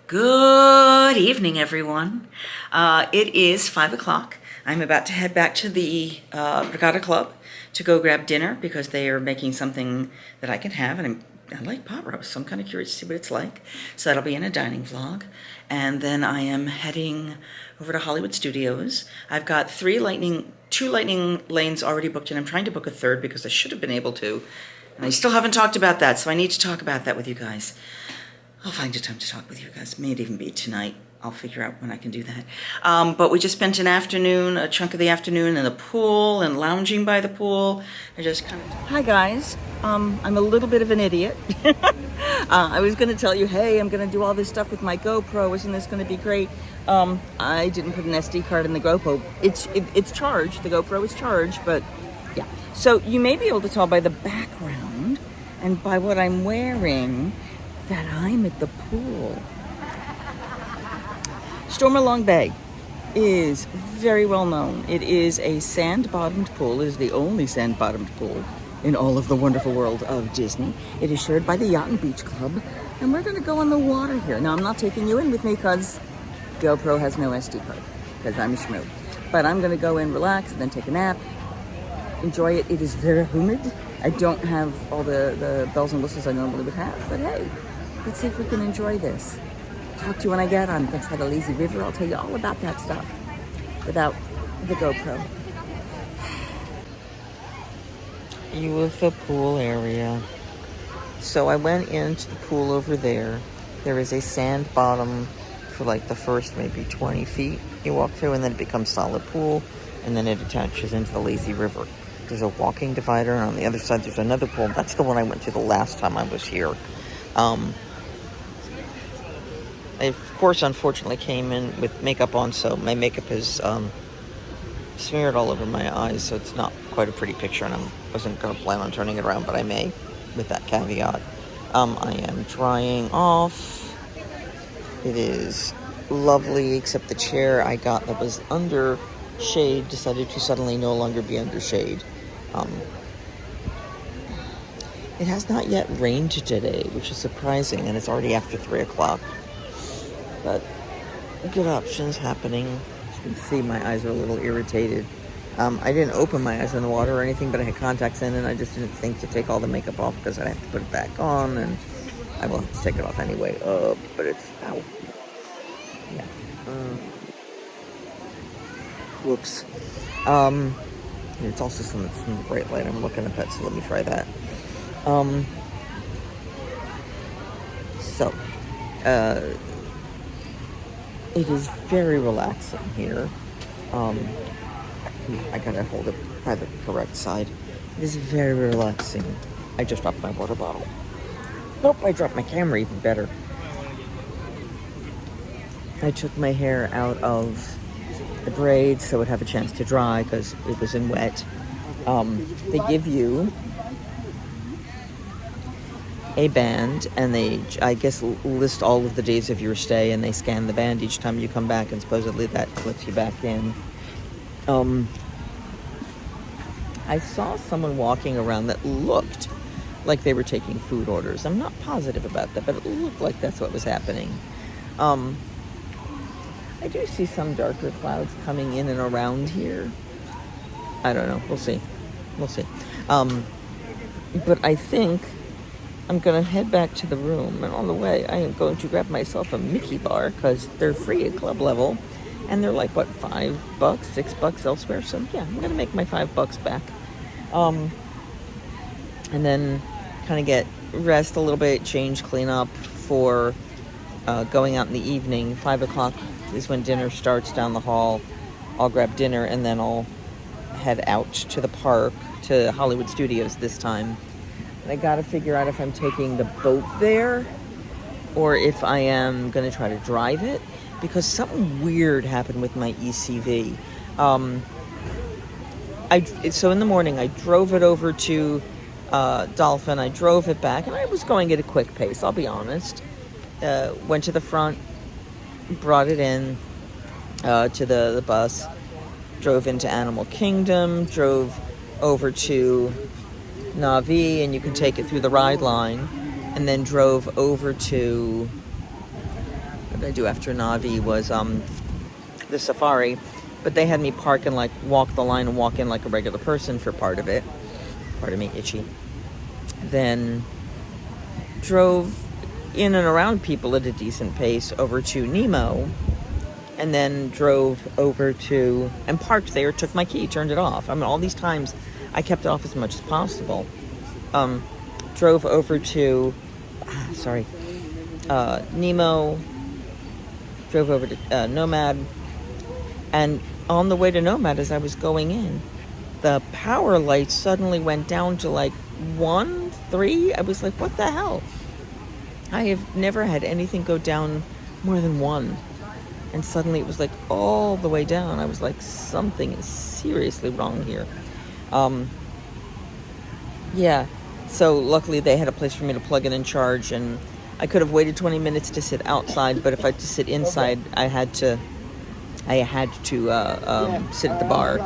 Good evening, everyone. It is 5 o'clock. I'm about to head back to the Regatta Club to go grab dinner because they are making something that I can have, and I like pot roast, so I'm kind of curious to see what it's like. So that'll be in a dining vlog. And then I am heading over to Hollywood Studios. I've got two lightning lanes already booked, and I'm trying to book a third because I should have been able to. And I still haven't talked about that, so I need to talk about that with you guys. I'll find a time to talk with you guys. May it even be tonight. I'll figure out when I can do that. But we just spent a chunk of the afternoon in the pool and lounging by the pool. Hi guys. I'm a little bit of an idiot. I was going to tell you, hey, I'm going to do all this stuff with my GoPro. Isn't this going to be great? I didn't put an SD card in the GoPro. It's charged. The GoPro is charged, but yeah. So you may be able to tell by the background and by what I'm wearing that I'm at the pool. Stormer Long Bay is very well known. It is a sand-bottomed pool. It is the only sand-bottomed pool in all of the wonderful world of Disney. It is shared by the Yacht and Beach Club, and we're going to go on the water here. Now, I'm not taking you in with me because GoPro has no SD card, because I'm a schmoo. But I'm going to go in, relax, and then take a nap, enjoy it. It is very humid. I don't have all the bells and whistles I normally would have, but hey, let's see if we can enjoy this. Talk to you when I get on. I'm going to try the lazy river. I'll tell you all about that stuff without the GoPro. You of the pool area. So I went into the pool over there. There is a sand bottom for like the first maybe 20 feet you walk through, and then it becomes solid pool, and then it attaches into the lazy river. There's a walking divider, and on the other side there's another pool. That's the one I went to the last time I was here. I, of course, unfortunately came in with makeup on, so my makeup is smeared all over my eyes, so it's not quite a pretty picture, and I wasn't going to plan on turning it around, but I may, with that caveat. I am drying off. It is lovely, except the chair I got that was under shade decided to suddenly no longer be under shade. It has not yet rained today, which is surprising, and it's already after 3 o'clock. But good options happening. As you can see, my eyes are a little irritated. I didn't open my eyes in the water or anything, but I had contacts in, and I just didn't think to take all the makeup off because I'd have to put it back on, and I will have to take it off anyway. But it's, ow. Yeah. Whoops. It's also some bright light I'm looking at that, so let me try that. It is very relaxing here. I gotta hold it by the correct side. It is very relaxing. I just dropped my water bottle. Nope, I dropped my camera, even better. I took my hair out of the braids so it would have a chance to dry because it was in wet. They give you a band, and they, I guess, list all of the days of your stay, and they scan the band each time you come back, and supposedly that lets you back in. I saw someone walking around that looked like they were taking food orders. I'm not positive about that, but it looked like that's what was happening. I do see some darker clouds coming in and around here. I don't know. We'll see. But I think I'm going to head back to the room, and on the way, I am going to grab myself a Mickey bar, because they're free at club level, and they're like, what, $5, $6 elsewhere, so yeah, I'm going to make my $5 back, and then kind of get rest a little bit, change, clean up for going out in the evening. 5 o'clock is when dinner starts down the hall. I'll grab dinner, and then I'll head out to the park, to Hollywood Studios this time. I gotta figure out if I'm taking the boat there or if I am gonna try to drive it, because something weird happened with my ECV. So in the morning I drove it over to Dolphin. I drove it back, and I was going at a quick pace, I'll be honest. Went to the front, brought it in to the bus, drove into Animal Kingdom, drove over to Navi, and you can take it through the ride line, and then drove over to, what did to do after Navi was the safari, but they had me park and like walk the line and walk in like a regular person for part of it. Pardon me, itchy. Then drove in and around people at a decent pace over to Nemo, and then drove over to and parked there, took my key, turned it off. I mean, all these times I kept it off as much as possible. Drove over to Nemo, drove over to Nomad, and on the way to Nomad, as I was going in, the power light suddenly went down to like 1, 3. I was like, what the hell? I have never had anything go down more than 1. And suddenly it was like all the way down. I was like, something is seriously wrong here. Yeah. So luckily they had a place for me to plug in and charge, and I could have waited 20 minutes to sit outside, but if I had to sit inside, I had to sit at the bar.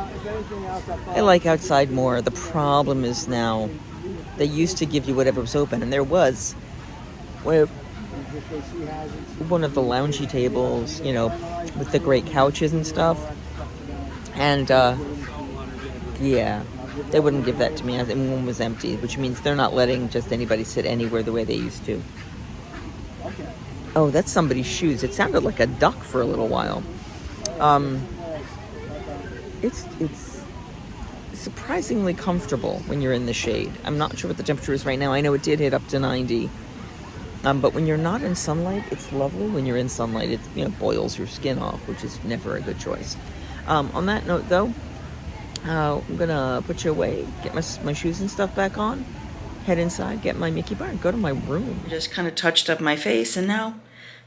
I like outside more. The problem is now they used to give you whatever was open, and there was one of the loungy tables, you know, with the great couches and stuff. And yeah, they wouldn't give that to me. One was empty, which means they're not letting just anybody sit anywhere the way they used to. Oh, that's somebody's shoes. It sounded like a duck for a little while. It's surprisingly comfortable when you're in the shade. I'm not sure what the temperature is right now. I know it did hit up to 90. But when you're not in sunlight, it's lovely. When you're in sunlight, it, you know, boils your skin off, which is never a good choice. On that note, though, I'm gonna put you away, get my shoes and stuff back on, head inside, get my Mickey bar, and go to my room. Just kind of touched up my face, and now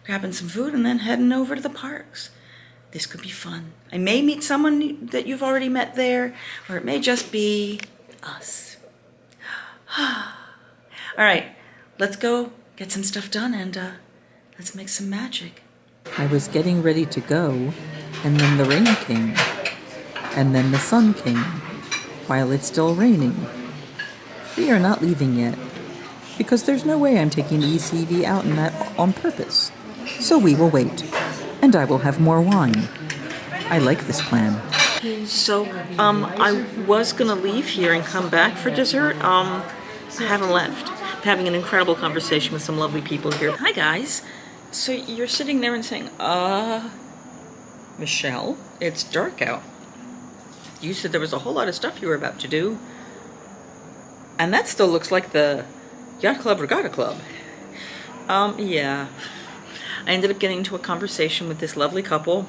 grabbing some food and then heading over to the parks. This could be fun. I may meet someone that you've already met there, or it may just be us. All right, let's go get some stuff done, and let's make some magic. I was getting ready to go, and then the rain came, and then the sun came, while it's still raining. We are not leaving yet, because there's no way I'm taking the ECV out in that on purpose. So we will wait, and I will have more wine. I like this plan. So, I was gonna leave here and come back for dessert. I haven't left. I'm having an incredible conversation with some lovely people here. Hi, guys. So you're sitting there and saying, Michele, it's dark out. You said there was a whole lot of stuff you were about to do. And that still looks like the Yacht Club Regatta Club. Yeah. I ended up getting into a conversation with this lovely couple.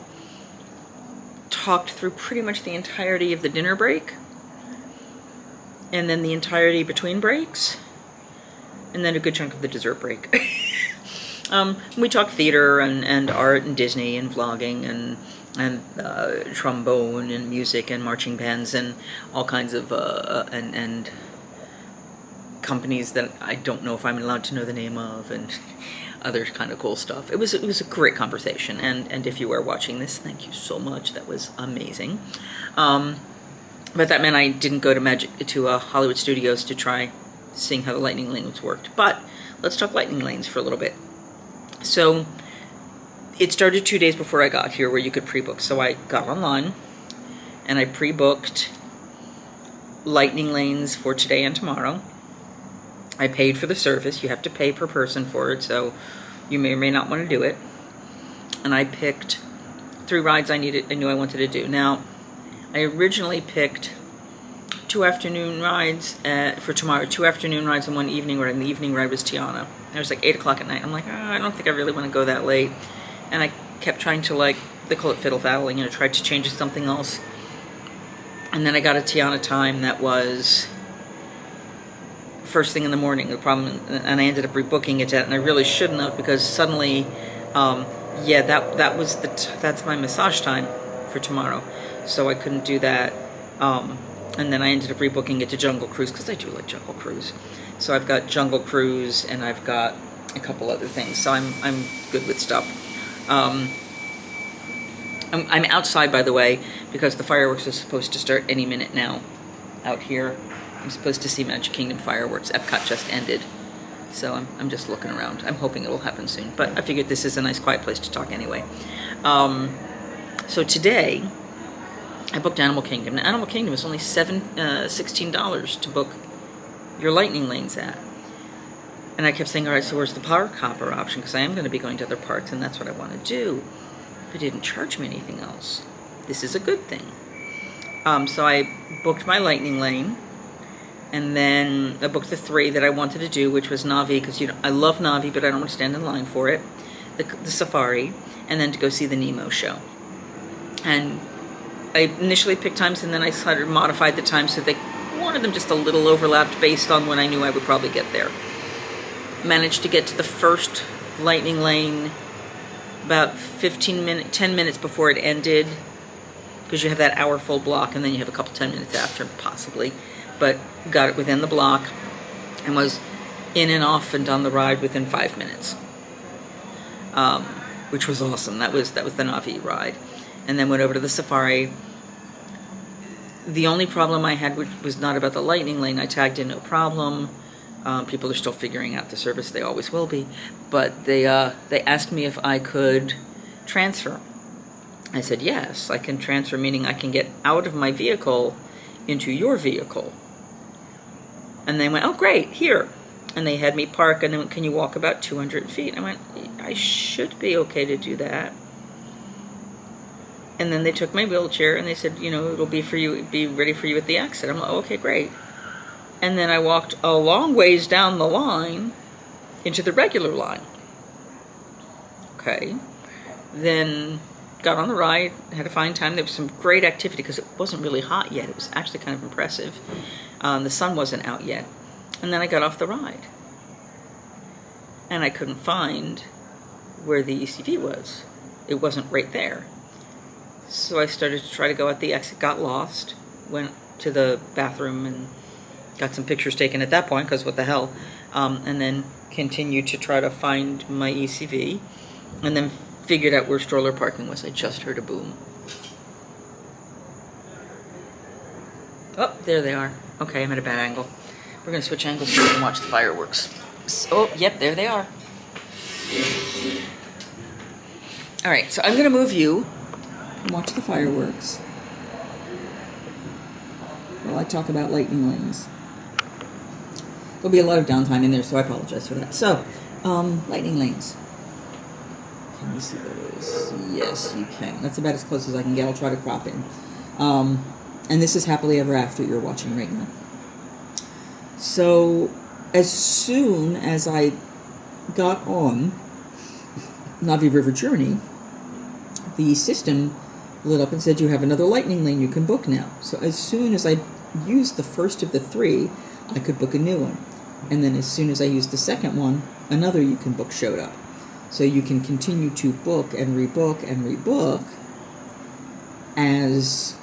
Talked through pretty much the entirety of the dinner break. And then the entirety between breaks. And then a good chunk of the dessert break. We talked theater and art and Disney and vlogging and trombone and music and marching bands and all kinds of and companies that I don't know if I'm allowed to know the name of, and other kind of cool stuff. It was a great conversation, and if you are watching this, thank you so much. That was amazing. But that meant I didn't go to Hollywood Studios to try seeing how the lightning lanes worked. But let's talk lightning lanes for a little bit. So it started 2 days before I got here, where you could pre-book. So I got online and I pre-booked lightning lanes for today and tomorrow. I paid for the service. You have to pay per person for it, so you may or may not want to do it. And I picked 3 rides I knew I wanted to do. Now, I originally picked 2 afternoon rides for tomorrow. 2 afternoon rides and 1 evening ride, and the evening ride was Tiana. It was like 8 o'clock at night. I'm like, I don't think I really want to go that late. And I kept trying to, like, they call it fiddle-faddling, tried to change it to something else. And then I got a Tiana time that was first thing in the morning. The problem, and I ended up rebooking it, and I really shouldn't have, because suddenly, that's my massage time for tomorrow, so I couldn't do that. And then I ended up rebooking it to Jungle Cruise, because I do like Jungle Cruise. So I've got Jungle Cruise, and I've got a couple other things. So I'm good with stuff. I'm outside, by the way, because the fireworks are supposed to start any minute now. Out here, I'm supposed to see Magic Kingdom fireworks. Epcot just ended, So I'm just looking around. I'm hoping it will happen soon. But I figured this is a nice quiet place to talk anyway. So today, I booked Animal Kingdom. Now, Animal Kingdom is only $16 to book your lightning lanes at. And I kept saying, all right, so where's the park hopper option? Because I am going to be going to other parks, and that's what I want to do. But they didn't charge me anything else. This is a good thing. So I booked my lightning lane, and then I booked the 3 that I wanted to do, which was Navi, because I love Navi, but I don't want to stand in line for it. The safari, and then to go see the Nemo show. And I initially picked times, and then I sort of modified the times so they wanted them just a little overlapped based on when I knew I would probably get there. Managed to get to the first lightning lane about 10 minutes before it ended, because you have that hour full block, and then you have a couple 10 minutes after, possibly. But got it within the block, and was in and off and on the ride within 5 minutes, which was awesome. That was the Navi ride, and then went over to the safari. The only problem I had was not about the lightning lane. I tagged in no problem. People are still figuring out the service. They always will be. But they asked me if I could transfer. I said, yes, I can transfer, meaning I can get out of my vehicle into your vehicle. And they went, oh, great, here. And they had me park, and they went, can you walk about 200 feet? I went, I should be okay to do that. And then they took my wheelchair, and they said, it'll be ready for you at the exit. I'm like, oh, okay, great. And then I walked a long ways down the line into the regular line. Okay. Then got on the ride, had a fine time. There was some great activity because it wasn't really hot yet. It was actually kind of impressive. The sun wasn't out yet. And then I got off the ride. And I couldn't find where the ECV was. It wasn't right there. So I started to try to go at the exit, got lost, went to the bathroom and got some pictures taken at that point, because what the hell, and then continued to try to find my ECV, and then figured out where stroller parking was. I just heard a boom. Oh, there they are. Okay, I'm at a bad angle. We're going to switch angles so we can watch the fireworks. Oh, yep, there they are. All right, so I'm going to move you and watch the fireworks while I talk about lightning lanes. There'll be a lot of downtime in there, so I apologize for that. So, lightning lanes. Can you see those? Yes, you can. That's about as close as I can get. I'll try to crop in. And this is Happily Ever After you're watching right now. So, as soon as I got on Navi River Journey, the system lit up and said, you have another lightning lane you can book now. So as soon as I used the first of the 3, I could book a new one. And then as soon as I used the second one, another you can book showed up. So you can continue to book and rebook as...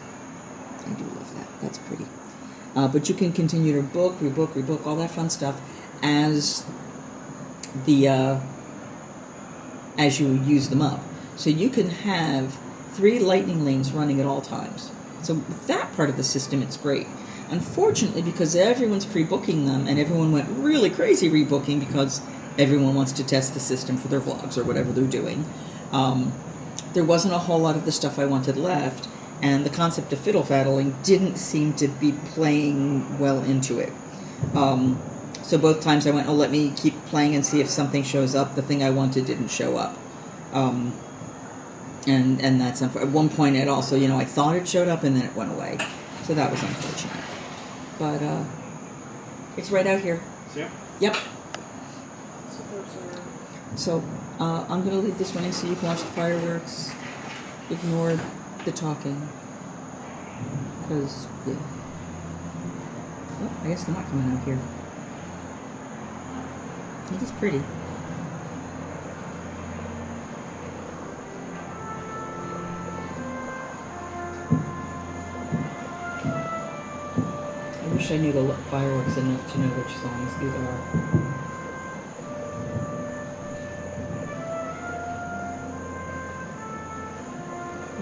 I do love that. That's pretty. But you can continue to book, rebook, all that fun stuff as as you use them up. So you can have 3 lightning lanes running at all times. So with that part of the system, it's great. Unfortunately, because everyone's pre-booking them, and everyone went really crazy rebooking because everyone wants to test the system for their vlogs or whatever they're doing, there wasn't a whole lot of the stuff I wanted left, and the concept of fiddle-faddling didn't seem to be playing well into it. So both times I went, oh, let me keep playing and see if something shows up. The thing I wanted didn't show up. And that's at one point it also, I thought it showed up and then it went away. So that was unfortunate. But it's right out here. Yeah. Yep. So I'm going to leave this running so you can watch the fireworks. Ignore the talking. Because, yeah. Oh, I guess they're not coming out here. It is pretty. I wish I knew the fireworks enough to know which songs these are.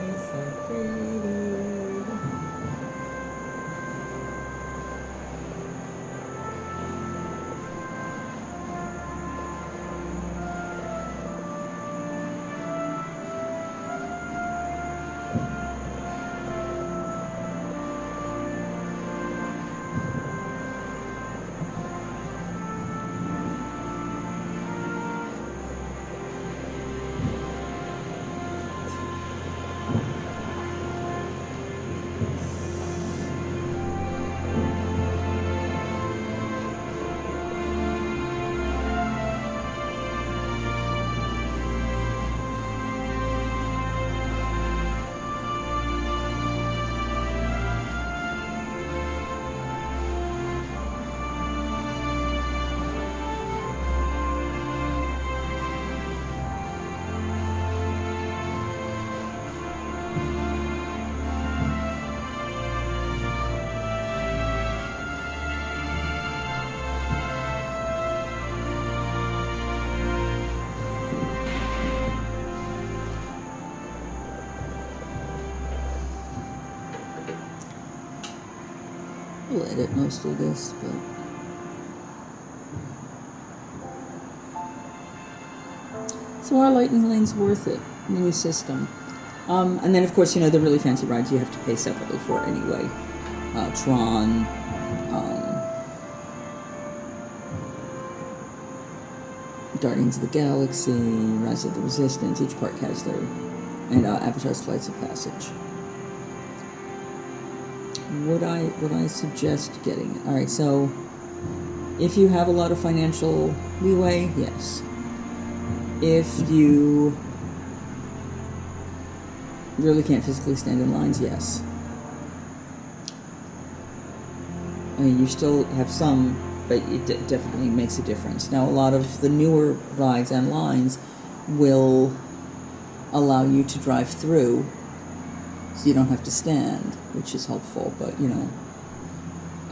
It's so pretty. I'll edit most of this, but so our lightning lane's worth it. The new system. And then, of course, the really fancy rides you have to pay separately for anyway. Tron, Guardians of the Galaxy, Rise of the Resistance. Each park has their, and Avatar's Flights of Passage. Would I suggest getting it? All right, so if you have a lot of financial leeway, yes. If you really can't physically stand in lines, yes. I mean, you still have some, but it definitely makes a difference. Now, a lot of the newer rides and lines will allow you to drive through, so you don't have to stand, which is helpful. But,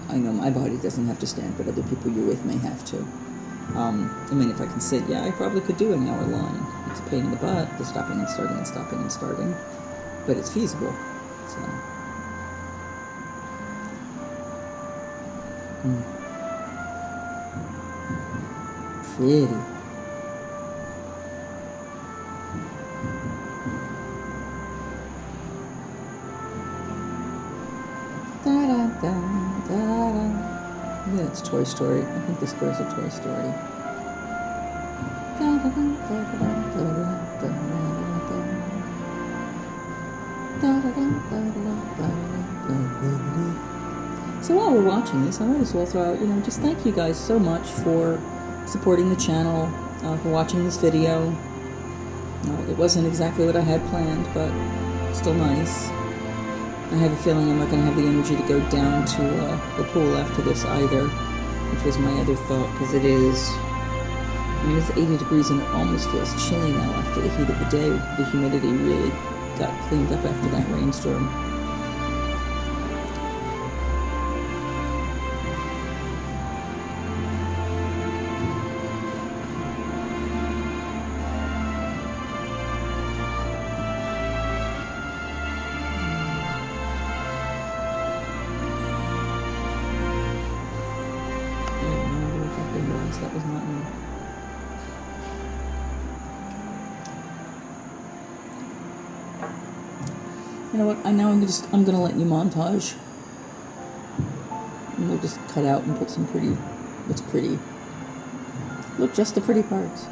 I know my body doesn't have to stand, but other people you're with may have to. I mean, if I can sit, yeah, I probably could do an hour line. It's a pain in the butt, the stopping and starting and stopping and starting, but it's feasible, so. Pretty. Yeah, it's Toy Story. I think this goes to Toy Story. So while we're watching this, I might as well throw out, just thank you guys so much for supporting the channel, for watching this video. It wasn't exactly what I had planned, but still nice. I have a feeling I'm not going to have the energy to go down to the pool after this either, which was my other thought, because it's 80 degrees and it almost feels chilly now after the heat of the day. The humidity really got cleaned up after that rainstorm. That was not me. You know what? I'm gonna let you montage. And we'll just cut out and put some pretty. What's pretty? Look, just the pretty parts.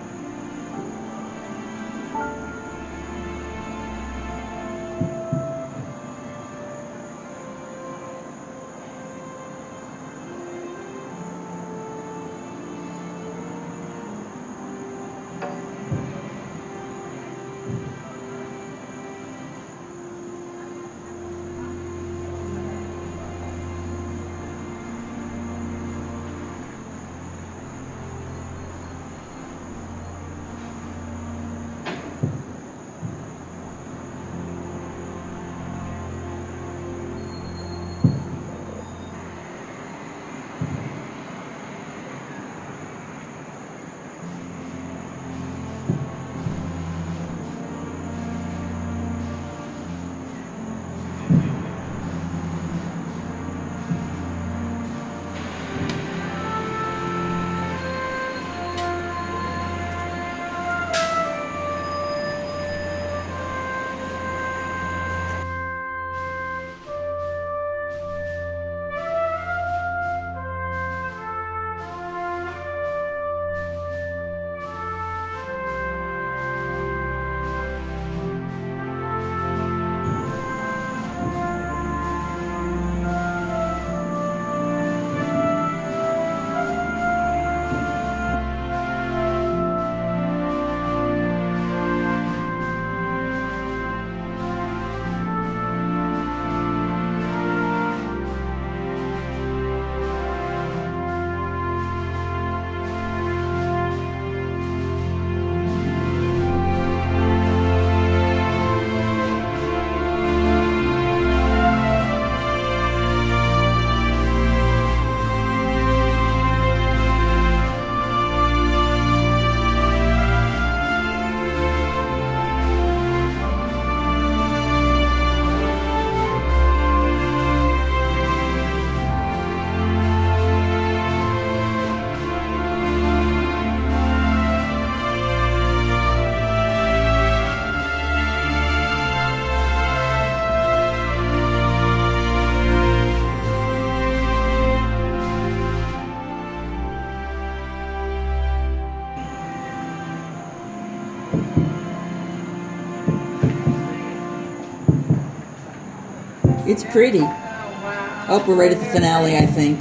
It's pretty. Oh, wow. Oh, we're right at the finale, I think.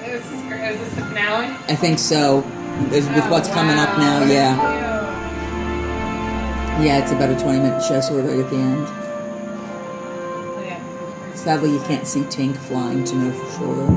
This is great. Is this the finale? I think so. With what's coming up now, yeah. Yeah, it's about a 20-minute show, so we're right at the end. Oh, yeah. Sadly, you can't see Tink flying to know for sure.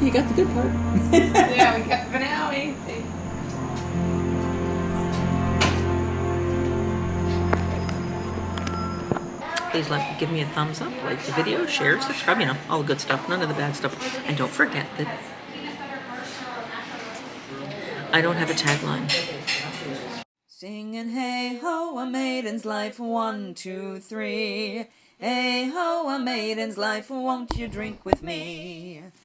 You got the good part. Yeah, we got the finale. Please give me a thumbs up, like the video, share, subscribe, you know, all the good stuff, none of the bad stuff. And don't forget that I don't have a tagline. Singing hey ho, a maiden's life, 1, 2, 3. Hey ho, a maiden's life, won't you drink with me?